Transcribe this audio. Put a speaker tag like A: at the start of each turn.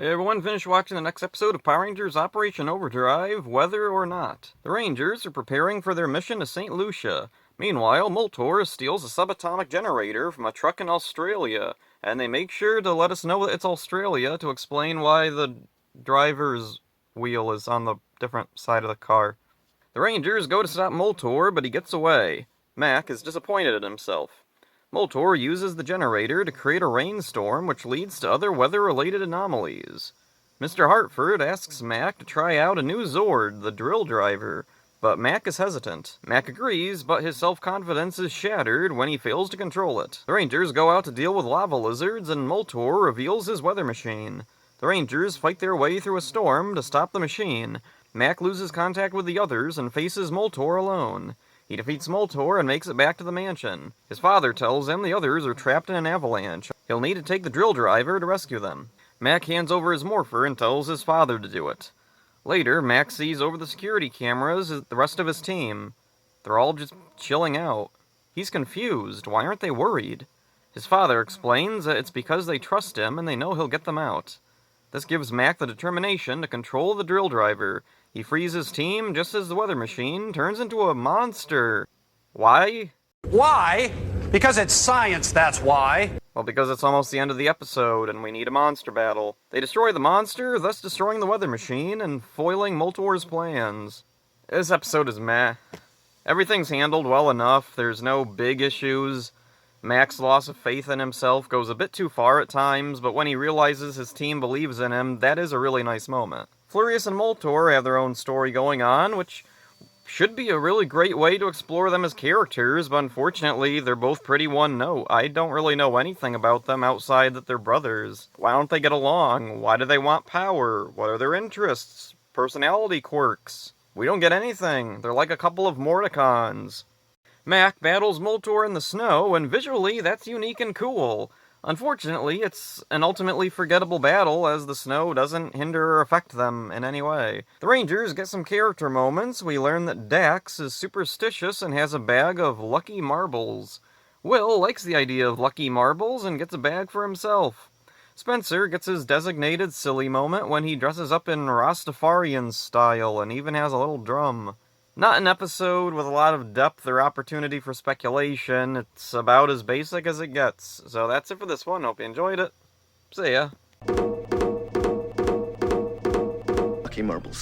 A: Hey everyone, finish watching the next episode of Power Rangers Operation Overdrive, Weather or Not. The Rangers are preparing for their mission to St. Lucia. Meanwhile, Moltor steals a subatomic generator from a truck in Australia, and they make sure to let us know that it's Australia to explain why the driver's wheel is on the different side of the car. The Rangers go to stop Moltor, but he gets away. Mac is disappointed at himself. Moltor uses the generator to create a rainstorm which leads to other weather-related anomalies. Mr. Hartford asks Mac to try out a new Zord, the drill driver, but Mac is hesitant. Mac agrees, but his self-confidence is shattered when he fails to control it. The Rangers go out to deal with lava lizards, and Moltor reveals his weather machine. The Rangers fight their way through a storm to stop the machine. Mac loses contact with the others and faces Moltor alone. He defeats Moltor and makes it back to the mansion. His father tells him the others are trapped in an avalanche. He'll need to take the drill driver to rescue them. Mac hands over his morpher and tells his father to do it. Later, Mac sees over the security cameras the rest of his team. They're all just chilling out. He's confused. Why aren't they worried? His father explains that it's because they trust him and they know he'll get them out. This gives Mac the determination to control the drill driver. He frees his team just as the weather machine turns into a monster. Why?
B: Why? Because it's science, that's why.
A: Well, because it's almost the end of the episode, and we need a monster battle. They destroy the monster, thus destroying the weather machine and foiling Moltor's plans. This episode is meh. Everything's handled well enough, there's no big issues. Mac's loss of faith in himself goes a bit too far at times, but when he realizes his team believes in him, that is a really nice moment. Flurious and Moltor have their own story going on, which should be a really great way to explore them as characters, but unfortunately, they're both pretty one-note. I don't really know anything about them outside that they're brothers. Why don't they get along? Why do they want power? What are their interests? Personality quirks? We don't get anything. They're like a couple of Mordecons. Mac battles Moltor in the snow, and visually, that's unique and cool. Unfortunately, it's an ultimately forgettable battle, as the snow doesn't hinder or affect them in any way. The Rangers get some character moments. We learn that Dax is superstitious and has a bag of lucky marbles. Will likes the idea of lucky marbles and gets a bag for himself. Spencer gets his designated silly moment when he dresses up in Rastafarian style and even has a little drum. Not an episode with a lot of depth or opportunity for speculation. It's about as basic as it gets. So that's it for this one. Hope you enjoyed it. See ya.
C: Lucky marbles.